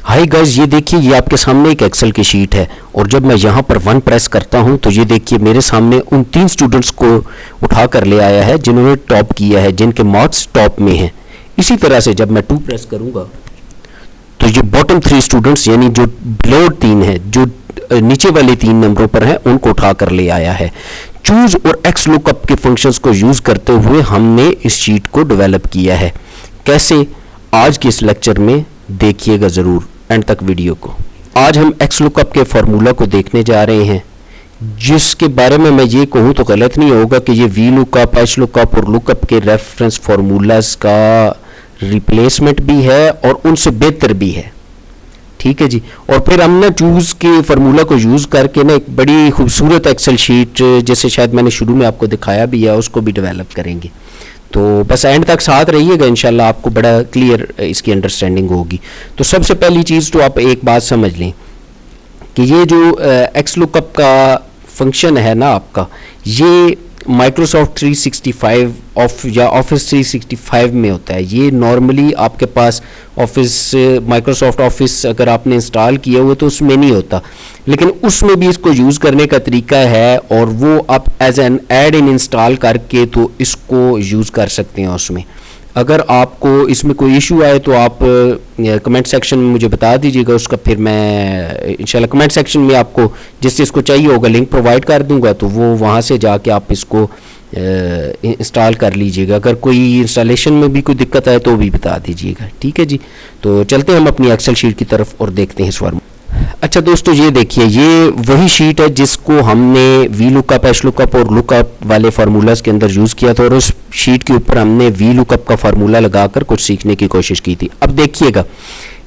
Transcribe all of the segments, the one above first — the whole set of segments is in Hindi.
हाय गाइस, ये देखिए ये आपके सामने एक एक्सेल की शीट है और जब मैं यहाँ पर 1 प्रेस करता हूँ तो ये देखिए मेरे सामने उन 3 स्टूडेंट्स को उठा कर ले आया है जिन्होंने टॉप किया है, जिनके मार्क्स टॉप में हैं। इसी तरह से जब मैं 2 प्रेस करूँगा तो ये बॉटम 3 स्टूडेंट्स यानी जो बिलो 3 है, जो नीचे वाले 3 नंबरों पर हैं, उनको उठा कर ले आया है। चूज और एक्स लुकअप के फंक्शंस को यूज़ करते हुए हमने इस शीट को डेवलप किया है। कैसे, आज के इस लेक्चर में देखिएगा ज़रूर एंड तक वीडियो को। आज हम एक्स लुकअप के फार्मूला को देखने जा रहे हैं, जिसके बारे में मैं ये कहूँ तो गलत नहीं होगा कि ये वी लुकअप, एच लुकअप और लुकअप के रेफरेंस फार्मूलाज का रिप्लेसमेंट भी है और उनसे बेहतर भी है। ठीक है जी। और फिर हम ना चूज़ के फार्मूला को यूज़ करके ना एक बड़ी खूबसूरत एक्सेल शीट, जैसे शायद मैंने शुरू में आपको दिखाया भी है, उसको भी डेवलप करेंगे। तो बस एंड तक साथ रहिएगा, इंशाल्लाह आपको बड़ा क्लियर इसकी अंडरस्टैंडिंग होगी। तो सबसे पहली चीज़ तो आप एक बात समझ लें कि ये जो एक्स लुकअप का फंक्शन है ना आपका, ये माइक्रोसॉफ्ट 365 या ऑफिस 365 में होता है। ये नॉर्मली आपके पास ऑफिस, माइक्रोसॉफ्ट ऑफिस अगर आपने इंस्टॉल किया हुआ तो उसमें नहीं होता, लेकिन उसमें भी इसको यूज़ करने का तरीका है और वो आप as an add in install करके तो इसको यूज़ कर सकते हैं उसमें। अगर आपको इसमें कोई इशू आए तो आप कमेंट सेक्शन में मुझे बता दीजिएगा, उसका फिर मैं इंशाल्लाह कमेंट सेक्शन में आपको जिस चीज़ को चाहिए होगा लिंक प्रोवाइड कर दूंगा, तो वो वहाँ से जाके आप इसको इंस्टॉल कर लीजिएगा। अगर कोई इंस्टॉलेशन में भी कोई दिक्कत आए तो भी बता दीजिएगा। ठीक है जी। तो चलते हैं हम अपनी एक्सेल शीट की तरफ और देखते हैं इस फार्मूला। अच्छा दोस्तों, ये देखिए ये वही शीट है जिसको हमने वी लुकअप, एच लुकअप और लुकअप वाले फार्मूलाज के अंदर यूज़ किया था और उस शीट के ऊपर हमने वी लुकअप का फार्मूला लगाकर कुछ सीखने की कोशिश की थी। अब देखिएगा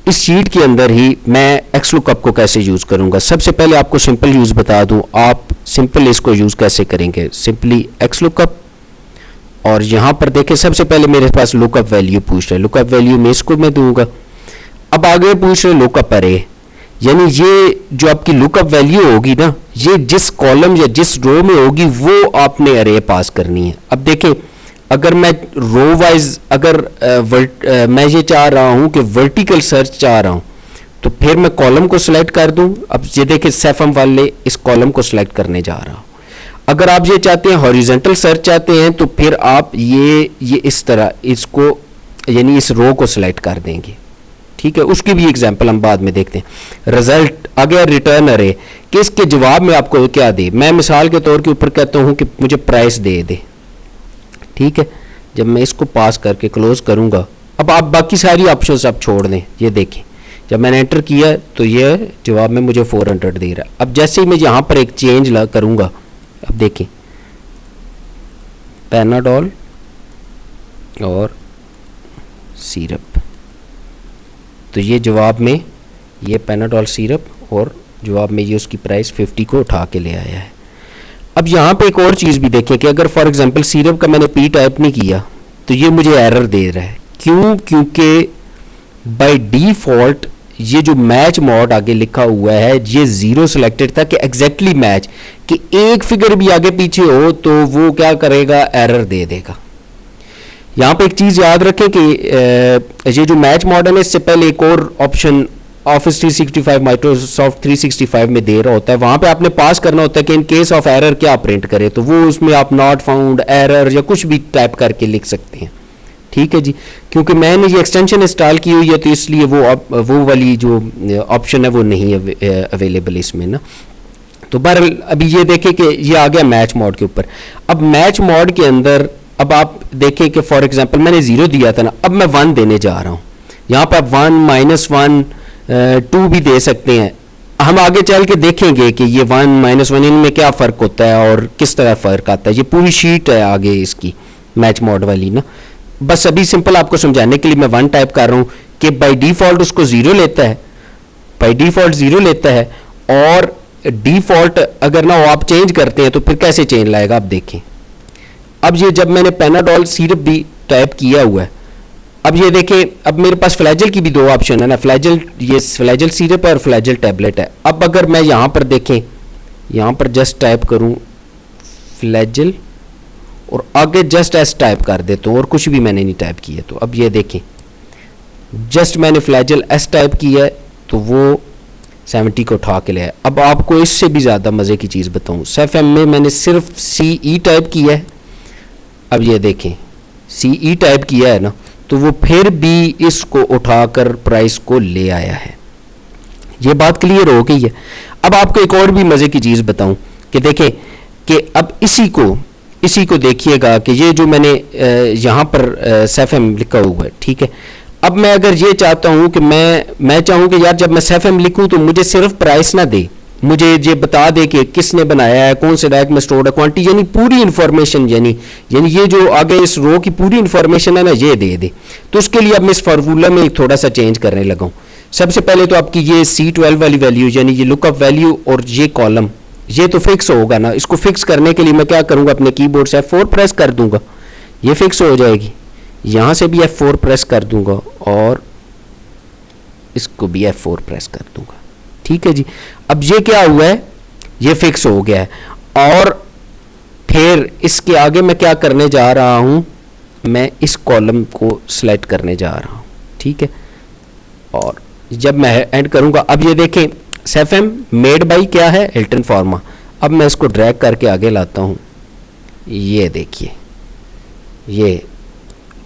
इस शीट के अंदर ही मैं एक्स लुकअप को कैसे यूज़ करूँगा। सबसे पहले आपको सिंपल यूज़ बता दूँ, आप सिंपल इसको यूज़ कैसे करेंगे। सिंपली एक्स लुकअप, और यहाँ पर देखें सबसे पहले मेरे पास लुकअप वैल्यू पूछ रहा है, लुकअप वैल्यू में इसको मैं दूंगा। अब आगे पूछ रहे लुकअप अरे, यानी ये जो आपकी लुकअप वैल्यू होगी ना, ये जिस कॉलम या जिस रो में होगी वो आपने अरे पास करनी है। अब देखें अगर मैं रो वाइज अगर मैं ये चाह रहा हूं कि वर्टिकल सर्च चाह रहा हूं तो फिर मैं कॉलम को सिलेक्ट कर दूं। अब ये देखें सेफम वाले इस कॉलम को सिलेक्ट करने जा रहा हूं। अगर आप ये चाहते हैं हॉरिजॉन्टल सर्च चाहते हैं तो फिर आप ये इस तरह इसको यानी इस रो को सिलेक्ट कर देंगे। ठीक है, उसकी भी एग्जांपल हम बाद में देखते हैं। रिजल्ट आ गया रिटर्न अरे, कि इसके जवाब में आपको क्या दे। मैं मिसाल के तौर के ऊपर कहता हूं कि मुझे प्राइस दे दे। ठीक है, जब मैं इसको पास करके क्लोज करूंगा, अब आप बाकी सारी ऑप्शंस आप छोड़ दें। ये देखें जब मैंने एंटर किया तो ये जवाब में मुझे 400 दे रहा है। अब जैसे ही मैं यहां पर एक चेंज करूंगा, अब देखें पैनाडोल और सिरप, तो ये जवाब में ये पैनाडोल सिरप और जवाब में ये उसकी प्राइस 50 को उठा के ले आया है। अब यहाँ पे एक और चीज़ भी देखें कि अगर फॉर एग्जांपल सिरप का मैंने पी टाइप नहीं किया तो ये मुझे एरर दे रहा है। क्यों? क्योंकि बाय डिफ़ॉल्ट ये जो मैच मोड आगे लिखा हुआ है ये 0 सिलेक्टेड था कि एग्जैक्टली मैच, कि एक फिगर भी आगे पीछे हो तो वो क्या करेगा, एरर दे देगा। यहाँ पे एक चीज़ याद रखें कि ये जो मैच मॉडल है इससे पहले एक और ऑप्शन ऑफिस 365 माइक्रोसॉफ्ट 365 में दे रहा होता है। वहाँ पे आपने पास करना होता है कि इन केस ऑफ एरर क्या प्रिंट करे, तो वो उसमें आप नॉट फाउंड, एरर या कुछ भी टाइप करके लिख सकते हैं। ठीक है जी। क्योंकि मैंने ये एक्सटेंशन इंस्टॉल की हुई है तो इसलिए वो वाली जो ऑप्शन है वो नहीं है अवेलेबल इसमें ना। तो बहरहाल अभी ये देखें कि ये आ गया मैच मोड के ऊपर। अब मैच मोड के अंदर अब आप देखें कि फॉर एग्जांपल मैंने 0 दिया था ना, अब मैं 1 देने जा रहा हूँ। यहाँ पर आप 1, -1, 2 भी दे सकते हैं। हम आगे चल के देखेंगे कि ये 1, -1 इनमें क्या फ़र्क होता है और किस तरह फ़र्क आता है। ये पूरी शीट है आगे इसकी मैच मोड वाली ना। बस अभी सिंपल आपको समझाने के लिए मैं 1 टाइप कर रहा हूँ कि बाई डिफ़ॉल्ट उसको 0 लेता है, बाई डिफ़ॉल्ट 0 लेता है। और डिफ़ॉल्ट अगर ना वो आप चेंज करते हैं तो फिर कैसे चेंज लाएगा आप देखें। अब ये जब मैंने पैनाडोल सिरप भी टाइप किया हुआ है, अब ये देखें अब मेरे पास फ्लैजल की भी 2 ऑप्शन है ना, फ्लैजल, ये फ्लैजल सिरप है और फ्लैजल टैबलेट है। अब अगर मैं यहाँ पर देखें, यहाँ पर जस्ट टाइप करूँ फ्लैजल और आगे जस्ट एस टाइप कर देता हूँ और कुछ भी मैंने नहीं टाइप किया, तो अब ये देखें जस्ट मैंने फ्लैजल एस टाइप किया है तो वो 70 को उठा के ले आया। अब आपको इससे भी ज़्यादा मज़े की चीज़ बताऊँ, सेफएम में मैंने सिर्फ CE टाइप किया है। अब ये देखें CE टाइप किया है ना, तो वो फिर भी इसको उठाकर प्राइस को ले आया है। ये बात क्लियर हो गई है। अब आपको एक और भी मज़े की चीज़ बताऊं कि देखें कि अब इसी को देखिएगा कि ये जो मैंने यहाँ पर सेफएम लिखा हुआ है, ठीक है। अब मैं अगर ये चाहता हूँ कि मैं चाहूँ कि यार जब मैं सेफएम लिखूँ तो मुझे सिर्फ प्राइस ना दे, मुझे ये बता दे कि किसने बनाया है, कौन से रैक में स्टोर्ड है, क्वांटिटी, यानी पूरी इन्फॉर्मेशन, यानी ये जो आगे इस रो की पूरी इन्फॉर्मेशन है ना, ये दे दे। तो उसके लिए अब मैं इस फार्मूला में थोड़ा सा चेंज करने लगा हूँ। सबसे पहले तो आपकी ये C12 वाली वैल्यू, यानी ये लुकअप वैल्यू और ये कॉलम, ये तो फिक्स होगा ना। इसको फिक्स करने के लिए मैं क्या करूँगा, अपने कीबोर्ड से F4 प्रेस कर दूंगा, ये फिक्स हो जाएगी। यहाँ से भी F4 प्रेस कर दूंगा और इसको भी F4 प्रेस कर दूंगा, ठीक है जी। अब ये क्या हुआ है, ये फिक्स हो गया है। और फिर इसके आगे मैं क्या करने जा रहा हूं, मैं इस कॉलम को सिलेक्ट करने जा रहा हूं, ठीक है। और जब मैं एंड करूंगा, अब ये देखें सेफएम मेड बाई क्या है, हिल्टन फार्मा। अब मैं इसको ड्रैग करके आगे लाता हूं, ये देखिए, ये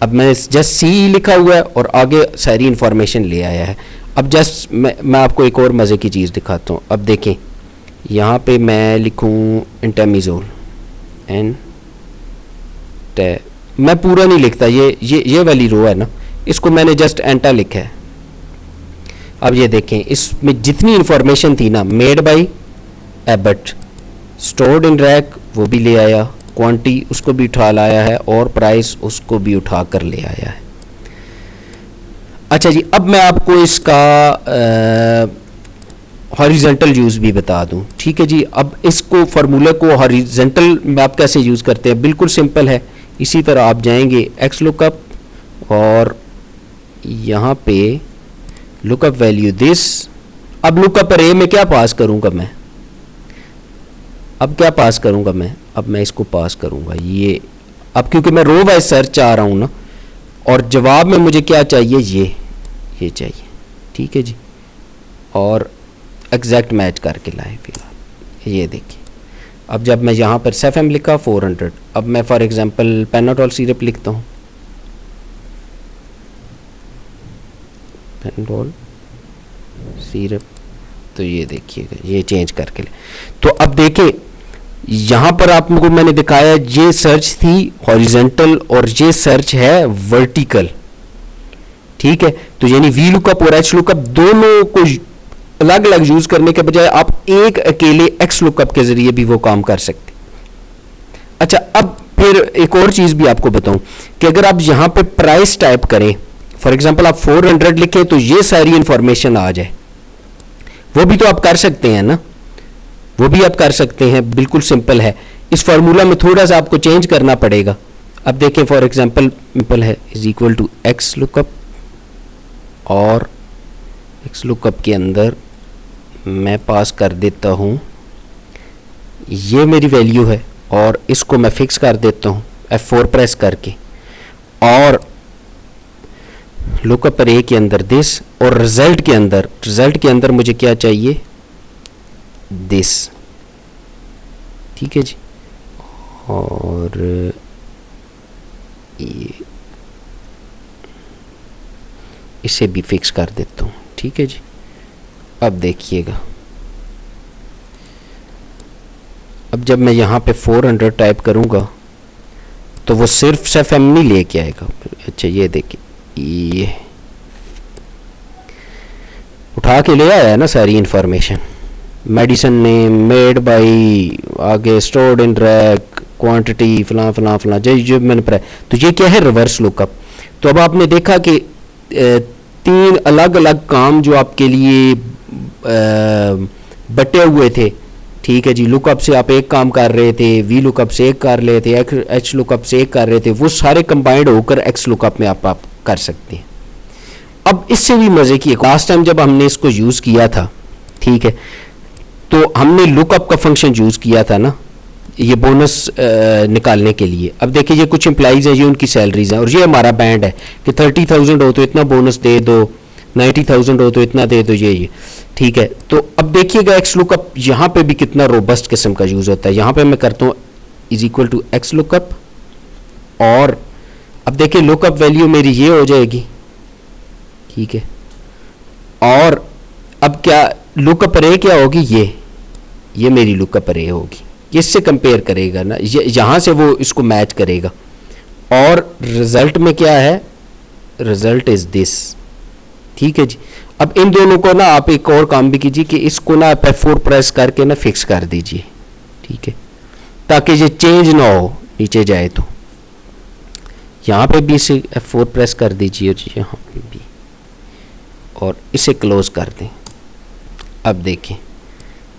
अब मैंने जस्ट CE लिखा हुआ है और आगे सारी इंफॉर्मेशन ले आया है। अब जस्ट मैं आपको एक और मज़े की चीज़ दिखाता हूँ। अब देखें यहाँ पे मैं लिखूँ इंटेमिजोल मैं पूरा नहीं लिखता, ये वाली रो है ना, इसको मैंने जस्ट एंटा लिखा है। अब ये देखें इसमें जितनी इंफॉर्मेशन थी ना, made by Abbott, stored in rack वो भी ले आया, क्वांटिटी उसको भी उठा लाया है और प्राइस उसको भी उठा कर ले आया है। अच्छा जी, अब मैं आपको इसका हॉरिजॉन्टल यूज़ भी बता दूं, ठीक है जी। अब इसको फार्मूला को हॉरिजॉन्टल में आप कैसे यूज़ करते हैं, बिल्कुल सिंपल है। इसी तरह आप जाएंगे एक्स लुकअप और यहाँ पे लुकअप वैल्यू दिस। अब लुकअप अरे में क्या पास करूँगा मैं, अब क्या पास करूँगा मैं, अब मैं इसको पास करूँगा ये। अब क्योंकि मैं रो वाइज सर्च चाह रहा हूँ ना, और जवाब में मुझे क्या चाहिए, ये चाहिए, ठीक है जी। और एग्जैक्ट मैच करके लाए फिलहाल, ये देखिए। अब जब मैं यहाँ पर सेफएम लिखा 400, अब मैं फॉर एग्जांपल पेनाटॉल सिरप लिखता हूँ, पेनाटॉल सिरप, तो ये देखिएगा ये चेंज करके ले। तो अब देखें यहाँ पर आप लोगों को मैंने दिखाया, ये सर्च थी हॉरिजॉन्टल और ये सर्च है वर्टिकल, ठीक है। तो यानी वी लुकअप और एच लुकअप दोनों को अलग अलग यूज करने के बजाय आप एक अकेले एक्स लुकअप के जरिए भी वो काम कर सकते। अच्छा, अब फिर एक और चीज भी आपको बताऊं कि अगर आप यहां पे प्राइस टाइप करें, फॉर एग्जांपल आप 400 लिखें तो ये सारी इंफॉर्मेशन आ जाए, वो भी तो आप कर सकते हैं ना, वो भी आप कर सकते हैं, बिल्कुल सिंपल है। इस फार्मूला में थोड़ा सा आपको चेंज करना पड़ेगा। अब देखें फॉर एग्जांपल सिंपल है, is equal to X lookup, और एक्स लुकअप के अंदर मैं पास कर देता हूं, ये मेरी वैल्यू है और इसको मैं फिक्स कर देता हूं F4 प्रेस करके, और लुकअप अरे के अंदर दिस, और रिजल्ट के अंदर मुझे क्या चाहिए, दिस, ठीक है जी। और ये इसे भी फिक्स कर देता हूँ, ठीक है जी। अब देखिएगा, अब जब मैं यहाँ पे 400 टाइप करूँगा तो वो सिर्फ सेफएम नहीं लेके आएगा। अच्छा ये देखिए, ये उठा के ले आया है ना सारी information, medicine name, made by, आगे स्टोर्ड इन रैक, क्वांटिटी, फला फला फला, जो मैंने पढ़ा। तो ये क्या है, रिवर्स लुकअप। तो अब आपने देखा कि 3 अलग अलग काम जो आपके लिए बटे हुए थे, ठीक है जी। लुकअप से आप एक काम कर रहे थे, वी लुकअप से एक कर रहे थे, एच लुकअप से एक कर रहे थे, वो सारे कंबाइंड होकर एक्स लुकअप में आप कर सकते हैं। अब इससे भी मजे की, लास्ट टाइम जब हमने इसको यूज किया था, ठीक है, तो हमने लुकअप का फंक्शन यूज किया था ना, ये बोनस निकालने के लिए। अब देखिए ये कुछ एम्प्लॉइज हैं, ये उनकी सैलरीज हैं, और ये हमारा बैंड है कि 30,000 हो तो इतना बोनस दे दो, 90,000 हो तो इतना दे दो, ये ठीक है। तो अब देखिएगा एक्स लुकअप यहाँ पे भी कितना रोबस्ट किस्म का यूज होता है। यहाँ पे मैं करता हूँ is equal to X lookup, और अब देखिए लुकअप वैल्यू मेरी ये हो जाएगी, ठीक है। और अब क्या लुकअप अरे क्या होगी, ये मेरी लुकअप अरे होगी, इससे कंपेयर करेगा ना, यहां से वो इसको मैच करेगा। और रिजल्ट में क्या है, रिजल्ट इज दिस, ठीक है जी। अब इन दोनों को ना आप एक और काम भी कीजिए कि इसको ना आप F4 प्रेस करके ना फिक्स कर दीजिए, ठीक है, ताकि ये चेंज ना हो नीचे जाए। तो यहाँ पे भी इसे F4 प्रेस कर दीजिए जी, यहाँ पे भी, और इसे क्लोज कर दें। अब देखिए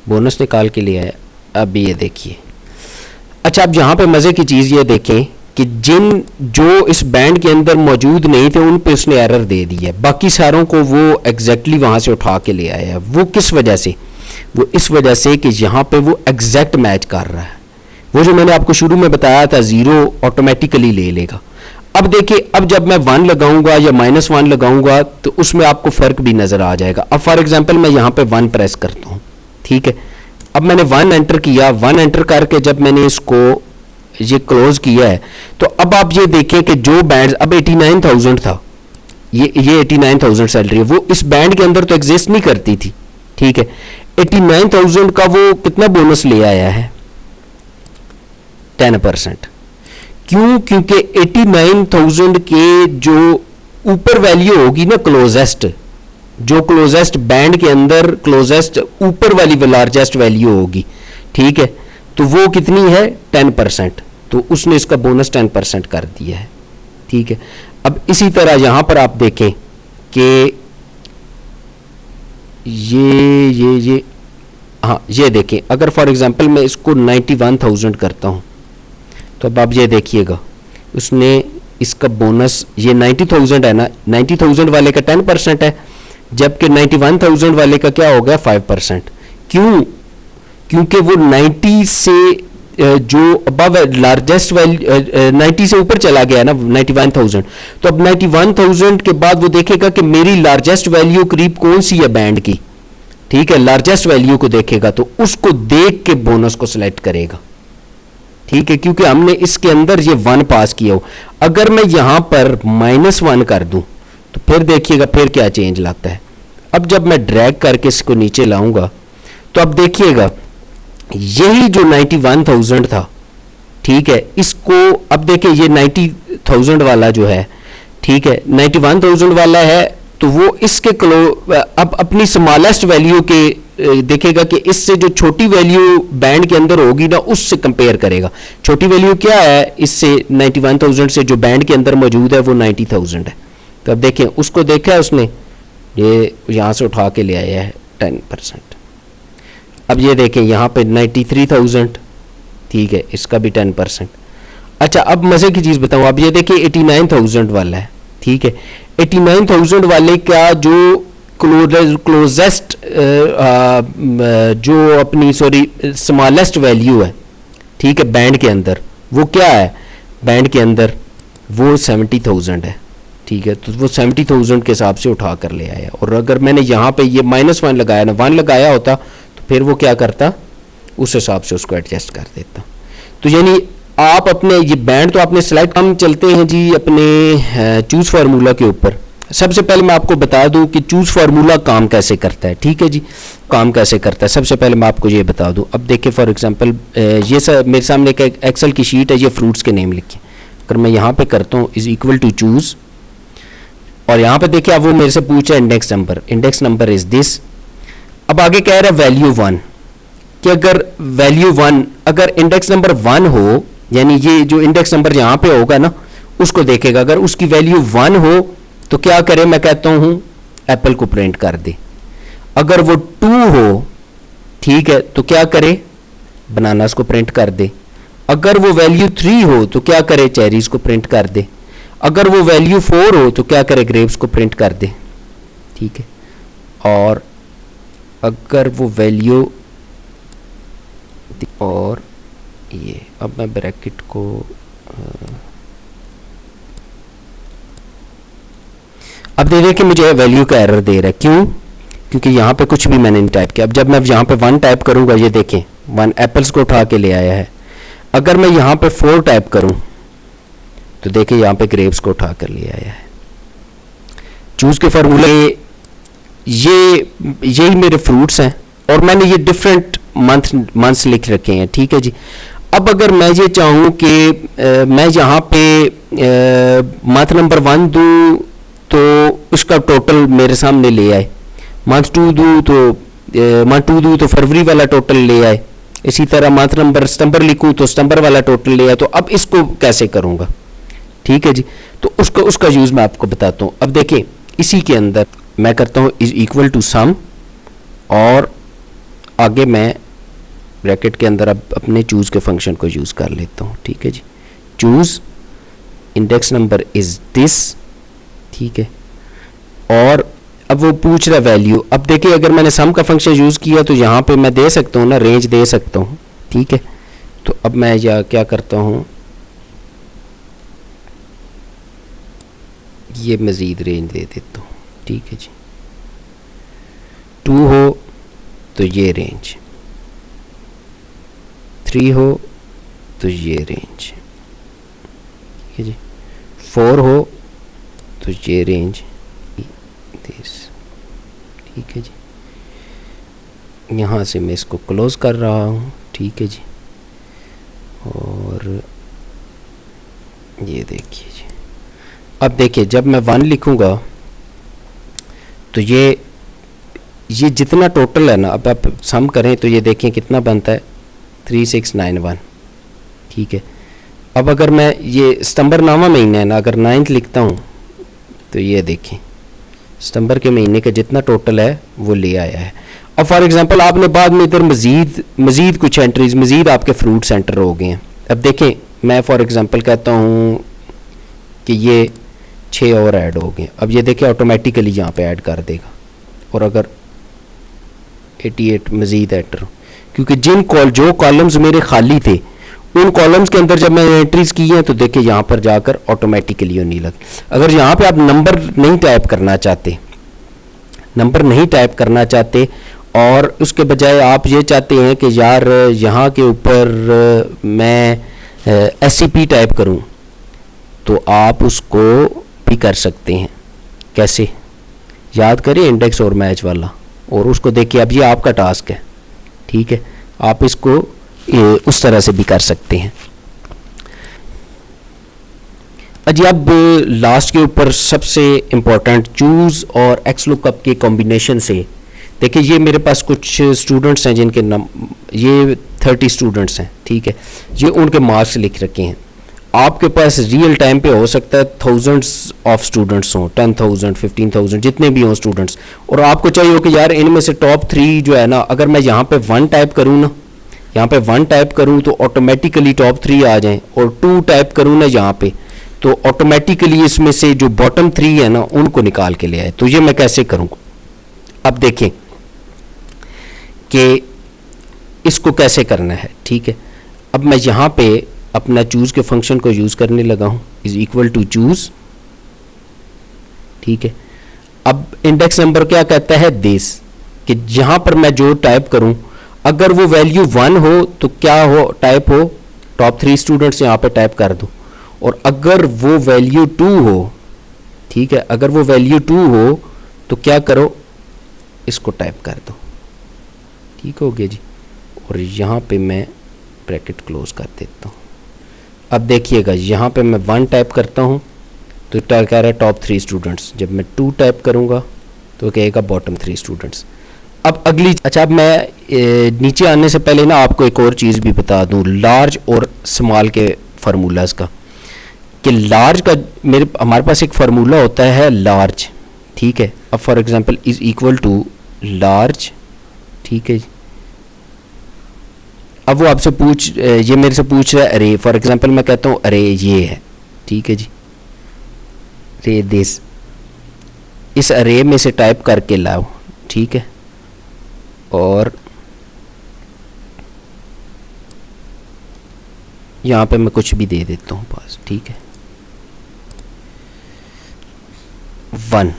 बोनस निकाल के लिए आया। अब ये देखिए, अच्छा अब यहाँ पे मज़े की चीज़ ये देखें कि जो इस बैंड के अंदर मौजूद नहीं थे उन पे उसने एरर दे दी है, बाकी सारों को वो एग्जैक्टली वहाँ से उठा के ले आया है। वो किस वजह से, वो इस वजह से कि यहाँ पे वो एग्जैक्ट मैच कर रहा है। वो जो मैंने आपको शुरू में बताया था 0 ऑटोमेटिकली ले लेगा। अब देखिए, अब जब मैं 1 लगाऊंगा या -1 लगाऊंगा तो उसमें आपको फ़र्क भी नज़र आ जाएगा। अब फॉर एग्जाम्पल मैं यहाँ पे 1 प्रेस करता हूँ, ठीक है। अब मैंने 1 एंटर किया, 1 एंटर करके जब मैंने इसको ये क्लोज किया है, तो अब आप ये देखें कि जो बैंड अब 89,000 था, ये 89,000 सैलरी है, वो इस बैंड के अंदर तो एग्जिस्ट नहीं करती थी, ठीक है। 89,000 का वो कितना बोनस ले आया है, 10%। क्यों? क्योंकि 89,000 के जो ऊपर वैल्यू होगी ना, क्लोजेस्ट, जो क्लोजेस्ट बैंड के अंदर क्लोजेस्ट ऊपर वाली लार्जेस्ट वैल्यू होगी, ठीक है, तो वो कितनी है, 10%। तो उसने इसका बोनस 10% कर दिया है, ठीक है। अब इसी तरह यहां पर आप देखें कि ये हाँ, ये देखें, अगर फॉर एग्जांपल मैं इसको 91,000 करता हूं, तो अब आप ये देखिएगा उसने इसका बोनस, ये 90,000 है ना, 90,000 वाले का 10% है, जबकि 91,000 वाले का क्या हो गया, 5%। क्यों? क्योंकि वो 90 से जो अबव लार्जेस्ट वैल्यू 90 से ऊपर चला गया ना 91,000, तो अब 91,000 के बाद वो देखेगा कि मेरी लार्जेस्ट वैल्यू करीब कौन सी है बैंड की, ठीक है, लार्जेस्ट वैल्यू को देखेगा, तो उसको देख के बोनस को सिलेक्ट करेगा, ठीक है, क्योंकि हमने इसके अंदर ये 1 पास किया हो। अगर मैं यहां पर -1 कर दूं तो फिर देखिएगा फिर क्या चेंज लाता है। अब जब मैं ड्रैग करके इसको नीचे लाऊंगा तो अब देखिएगा यही जो 91,000 था, ठीक है, इसको अब देखिए ये 90,000 वाला जो है, ठीक है, 91,000 वाला है, तो वो इसके अब अपनी स्मॉलेस्ट वैल्यू के देखेगा कि इससे जो छोटी वैल्यू बैंड के अंदर होगी ना उससे कंपेयर करेगा। छोटी वैल्यू क्या है, इससे 91,000 से जो बैंड के अंदर मौजूद है वो 90,000 है। तो अब देखें उसको देखा है उसने, ये यहाँ से उठा के ले आया है 10%। अब ये देखें यहाँ पे 93,000, ठीक है, इसका भी 10%। अच्छा अब मज़े की चीज़ बताऊँ, अब ये देखिए 89,000 वाला है, ठीक है, 89,000 वाले का जो क्लोजेस्ट जो अपनी स्मॉलेस्ट वैल्यू है, ठीक है, बैंड के अंदर वो क्या है, बैंड के अंदर वो 70,000 है, ठीक है, तो वो 70,000 के हिसाब से उठा कर ले आया। और अगर मैंने यहाँ पे ये -1 लगाया ना, 1 लगाया होता तो फिर वो क्या करता, उस हिसाब से उसको एडजस्ट कर देता। तो यानी आप अपने ये बैंड तो आपने सिलेक्ट, हम चलते हैं जी अपने चूज फार्मूला के ऊपर। सबसे पहले मैं आपको बता दूं कि चूज फार्मूला काम कैसे करता है, ठीक है जी, काम कैसे करता है, सबसे पहले मैं आपको ये बता दूं। अब देखिए फॉर एग्जांपल ये मेरे सामने एक एक्सेल की शीट है, ये फ्रूट्स के नेम लिखे, अगर मैं यहाँ पे करता हूँ इज इक्वल टू चूज, और यहाँ पे देखिए अब वो मेरे से पूछा इंडेक्स नंबर इज दिस। अब आगे कह रहा है वैल्यू 1, कि अगर वैल्यू 1, अगर इंडेक्स नंबर 1 हो, यानी ये जो इंडेक्स नंबर यहाँ पे होगा ना उसको देखेगा, अगर उसकी वैल्यू 1 हो तो क्या करे, मैं कहता हूं एप्पल को प्रिंट कर दे। अगर वो 2 हो, ठीक है, तो क्या करे, बनानास को प्रिंट कर दे। अगर वो वैल्यू 3 हो तो क्या करे, चेरीज को प्रिंट कर दे। अगर वो वैल्यू 4 हो तो क्या करे, ग्रेप्स को प्रिंट कर दे, ठीक है। और अगर वो वैल्यू, और ये अब मैं ब्रैकेट को अब ये देखिए मुझे वैल्यू का एरर दे रहा है, क्यों? क्योंकि यहाँ पे कुछ भी मैंने नहीं टाइप किया। अब जब मैं यहाँ पे 1 टाइप करूँगा, ये देखें 1 एप्पल्स को उठा के ले आया है। अगर मैं यहाँ पे 4 टाइप करूँ तो देखिए यहाँ पे ग्रेप्स को उठा कर ले आया है। चूज के फार्मूले ये यही मेरे फ्रूट्स हैं और मैंने ये डिफरेंट मंथ्स लिख रखे हैं, ठीक है जी। अब अगर मैं ये चाहूँ कि मैं यहाँ पे मंथ नंबर 1 दूँ तो उसका टोटल मेरे सामने ले आए, मंथ 2 दूँ तो फरवरी वाला टोटल ले आए, इसी तरह मंथ नंबर सितंबर लिखूँ तो सितंबर वाला टोटल ले आए। तो अब इसको कैसे करूँगा, ठीक है जी। तो उसका यूज़ मैं आपको बताता हूँ। अब देखिए इसी के अंदर मैं करता हूँ इज इक्वल टू सम, और आगे मैं ब्रैकेट के अंदर अब अपने चूज़ के फंक्शन को यूज़ कर लेता हूँ, ठीक है जी। Choose index number is this, ठीक है, और अब वो पूछ रहा वैल्यू। अब देखिए अगर मैंने सम का फंक्शन यूज़ किया तो यहाँ पे मैं दे सकता हूँ ना, रेंज दे सकता हूँ, ठीक है। तो अब मैं या क्या करता हूँ, ये मज़ीद रेंज दे देता हूँ, ठीक है जी। 2 हो तो ये रेंज, 3 हो तो ये रेंज, ठीक है जी। 4 हो तो ये रेंज, ठीक है जी। यहाँ से मैं इसको क्लोज कर रहा हूँ, ठीक है जी। और ये देखिए जी, अब देखिए जब मैं 1 लिखूँगा तो ये जितना टोटल है ना, अब आप सम करें तो ये देखें कितना बनता है, 3691, ठीक है। अब अगर मैं ये सितंबर नामा महीना है ना, अगर 9th लिखता हूँ तो ये देखें सितंबर के महीने का जितना टोटल है वो ले आया है। अब फॉर एग्जांपल आपने बाद में इधर मज़ीद कुछ एंट्रीज, मज़ीद आपके फ्रूट सेंटर हो गए हैं। अब देखें मैं फॉर एग्जांपल कहता हूँ कि ये 6 और ऐड हो गए। अब ये देखें ऑटोमेटिकली यहाँ पे ऐड कर देगा, और अगर 88 मज़ीद एंटर, क्योंकि जो कॉलम्स मेरे खाली थे उन कॉलम्स के अंदर जब मैंने एंट्रीज की हैं तो देखिए यहाँ पर जाकर ऑटोमेटिकली होने लगी। अगर यहाँ पे आप नंबर नहीं टाइप करना चाहते और उसके बजाय आप ये चाहते हैं कि यार यहाँ के ऊपर मैं SCP टाइप करूँ, तो आप उसको भी कर सकते हैं। कैसे, याद करिए इंडेक्स और मैच वाला, और उसको देखिए। अब ये आपका टास्क है, ठीक है, आप इसको उस तरह से भी कर सकते हैं। जी अब लास्ट के ऊपर सबसे इम्पोर्टेंट चूज़ और एक्स लुकअप के कॉम्बिनेशन से देखिए, ये मेरे पास कुछ स्टूडेंट्स हैं जिनके ये 30 स्टूडेंट्स हैं, ठीक है, ये उनके मार्क्स लिख रखे हैं। आपके पास रियल टाइम पे हो सकता है थाउजेंड्स ऑफ स्टूडेंट्स हों, 10,000 15,000 जितने भी हों स्टूडेंट्स, और आपको चाहिए हो कि यार इनमें से टॉप 3 जो है ना, अगर मैं यहाँ पे 1 टाइप करूँ ना, यहाँ पे 1 टाइप करूँ तो ऑटोमेटिकली टॉप 3 आ जाएं, और 2 टाइप करूँ ना यहाँ पे तो ऑटोमेटिकली इसमें से जो बॉटम 3 है ना उनको निकाल के ले आए। तो ये मैं कैसे करूँ, अब देखें कि इसको कैसे करना है, ठीक है। अब मैं यहाँ पे अपना चूज़ के फंक्शन को यूज़ करने लगा हूँ, इज इक्वल टू चूज़, ठीक है। अब इंडेक्स नंबर क्या कहता है, दिस, कि यहाँ पर मैं जो टाइप करूँ अगर वो वैल्यू 1 हो तो क्या हो, टाइप हो टॉप 3 स्टूडेंट्स यहाँ पे टाइप कर दो, और अगर वो वैल्यू 2 हो, ठीक है, अगर वो वैल्यू 2 हो तो क्या करो, इसको टाइप कर दो, ठीक हो गया जी। और यहाँ पे मैं ब्रैकेट क्लोज कर देता हूँ। अब देखिएगा यहाँ पे मैं 1 टाइप करता हूँ तो क्या कह रहा है, टॉप 3 स्टूडेंट्स। जब मैं 2 टाइप करूँगा तो कहेगा बॉटम 3 स्टूडेंट्स। अब अगली, अच्छा अब मैं नीचे आने से पहले ना आपको एक और चीज़ भी बता दूँ, लार्ज और स्मॉल के फार्मूलाज का, कि लार्ज का हमारे पास एक फार्मूला होता है लार्ज, ठीक है। अब for example is equal to large, ठीक है। अब वो आपसे ये मेरे से पूछ रहा है अरे, फॉर एग्जांपल मैं कहता हूँ अरे ये है, ठीक है जी, अरे दिस, इस अरे में से टाइप करके लाओ, ठीक है। और यहाँ पे मैं कुछ भी दे देता हूँ पास, ठीक है, 1,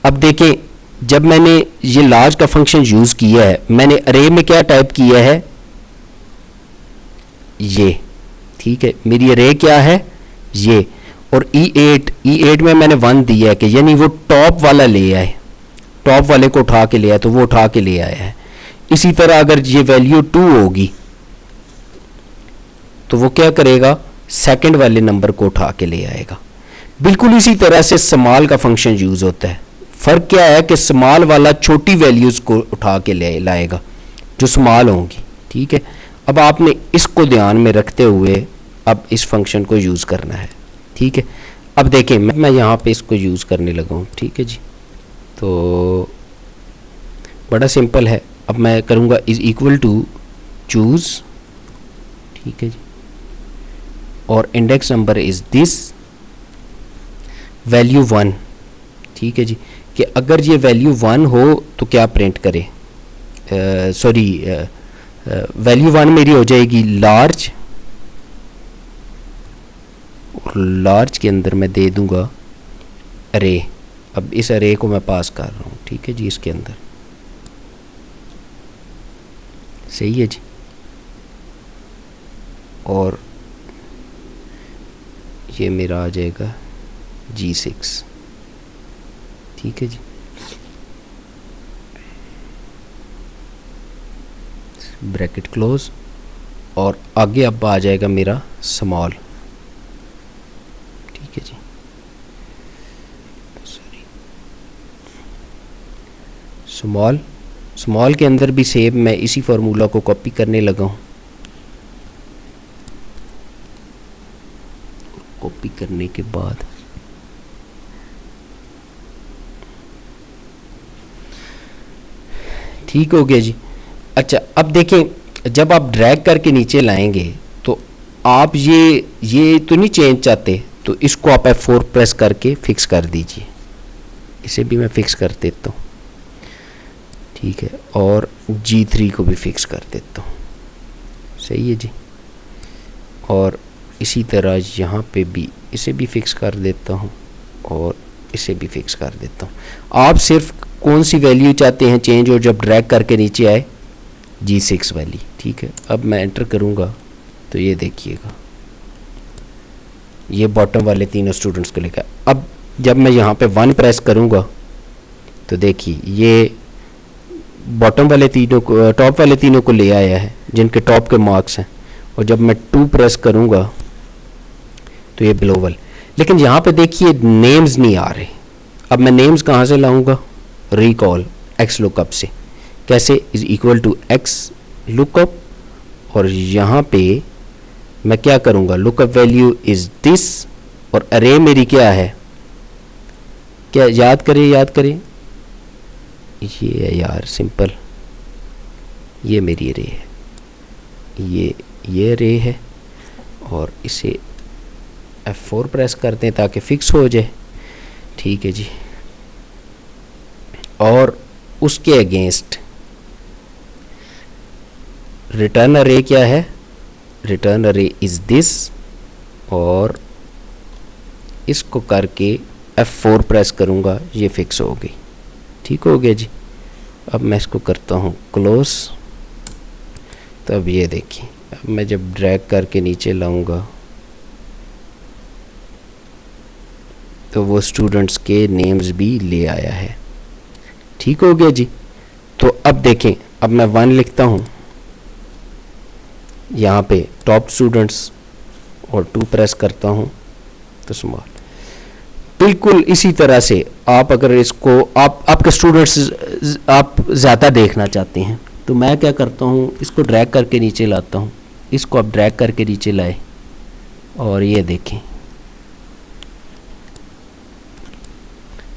अब देखें, जब मैंने ये लार्ज का फंक्शन यूज किया है, मैंने अरे में क्या टाइप किया है, ये, ठीक है, मेरी अरे क्या है, ये, और E8 में मैंने 1 दिया है कि यानी वो टॉप वाला ले आए, टॉप वाले को उठा के ले आया, तो वो उठा के ले आया है। इसी तरह अगर ये वैल्यू 2 होगी तो वो क्या करेगा, सेकंड वाले नंबर को उठा के ले आएगा। बिल्कुल इसी तरह से स्मॉल का फंक्शन यूज होता है। फर्क क्या है कि स्मॉल वाला छोटी वैल्यूज को उठा के ले लाएगा जो स्मॉल होंगी, ठीक है। अब आपने इसको ध्यान में रखते हुए अब इस फंक्शन को यूज करना है, ठीक है। अब देखें, मैं यहाँ पे इसको यूज करने लगा हूँ, ठीक है जी। तो बड़ा सिंपल है। अब मैं करूँगा इज इक्वल टू चूज, ठीक है जी, और index number is this, value 1, ठीक है जी, कि अगर ये वैल्यू 1 हो तो क्या प्रिंट करे, सॉरी, वैल्यू 1 मेरी हो जाएगी लार्ज, और लार्ज के अंदर मैं दे दूंगा अरे। अब इस अरे को मैं पास कर रहा हूँ, ठीक है जी, इसके अंदर, सही है जी। और ये मेरा आ जाएगा G6, ठीक है जी। ब्रैकेट क्लोज, और आगे अब आ जाएगा मेरा स्मॉल, ठीक है जी, सॉरी, स्मॉल के अंदर भी सेम मैं इसी फार्मूला को कॉपी करने लगा हूँ। कॉपी करने के बाद ठीक हो गया जी। अच्छा, अब देखें, जब आप ड्रैग करके नीचे लाएंगे तो आप ये तो नहीं चेंज चाहते, तो इसको आप F4 प्रेस करके फिक्स कर दीजिए। इसे भी मैं फिक्स कर देता हूँ, ठीक है, और G3 को भी फिक्स कर देता हूँ, सही है जी। और इसी तरह यहाँ पे भी इसे भी फिक्स कर देता हूँ, और इसे भी फिक्स कर देता हूँ। आप सिर्फ कौन सी वैल्यू चाहते हैं चेंज हो जब ड्रैग करके नीचे आए, G6 वाली, ठीक है। अब मैं एंटर करूँगा तो ये देखिएगा, ये बॉटम वाले तीनों स्टूडेंट्स को लेकर। अब जब मैं यहाँ पे 1 प्रेस करूँगा तो देखिए ये बॉटम वाले तीनों को, टॉप वाले तीनों को ले आया है जिनके टॉप के मार्क्स हैं। और जब मैं 2 प्रेस करूँगा तो ये बिलो वाले, लेकिन यहाँ पे देखिए नेम्स नहीं आ रहे। अब मैं नेम्स कहाँ से लाऊंगा, रिकॉल एक्स लुकअप से। कैसे, is equal to X lookup, और यहाँ पे मैं क्या करूँगा, लुकअप वैल्यू इज दिस, और अरे मेरी क्या है, क्या याद करें, ये है यार सिंपल, ये मेरी अरे है, ये अरे है, और इसे F4 प्रेस करते हैं ताकि फिक्स हो जाए, ठीक है जी। और उसके अगेंस्ट रिटर्न अरे क्या है, रिटर्न अरे इज दिस, और इसको करके F4 प्रेस करूँगा, ये फिक्स हो गई, ठीक हो गया जी। अब मैं इसको करता हूँ क्लोज। तो अब ये देखिए, अब मैं जब ड्रैग करके नीचे लाऊंगा तो वो स्टूडेंट्स के नेम्स भी ले आया है, ठीक हो गया जी। तो अब देखें, अब मैं 1 लिखता हूँ यहाँ पे टॉप स्टूडेंट्स, और 2 प्रेस करता हूँ तो स्मॉल। बिल्कुल इसी तरह से आप अगर इसको आपके स्टूडेंट्स आप ज़्यादा देखना चाहते हैं तो मैं क्या करता हूँ, इसको ड्रैग करके नीचे लाता हूँ, इसको आप ड्रैग करके नीचे लाए, और ये देखें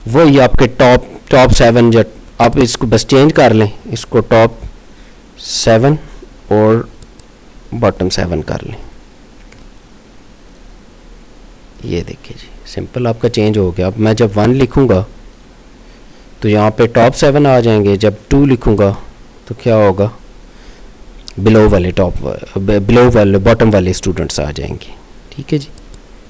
वही आपके टॉप 7, जो आप इसको बस चेंज कर लें, इसको टॉप 7 और बॉटम 7 कर लें, ये देखिए जी, सिंपल आपका चेंज हो गया। अब मैं जब 1 लिखूंगा तो यहाँ पे टॉप 7 आ जाएंगे, जब 2 लिखूंगा तो क्या होगा, बिलो वाले बॉटम वाले स्टूडेंट्स आ जाएंगे, ठीक है जी।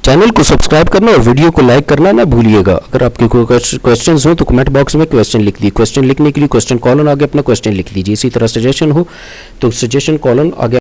चैनल को सब्सक्राइब करना और वीडियो को लाइक करना ना भूलिएगा। अगर आपके कोई क्वेश्चंस हो तो कमेंट बॉक्स में क्वेश्चन लिख दीजिए। क्वेश्चन लिखने के लिए क्वेश्चन कॉलन आगे अपना क्वेश्चन लिख लीजिए। इसी तरह सजेशन हो तो सजेशन कॉलन आगे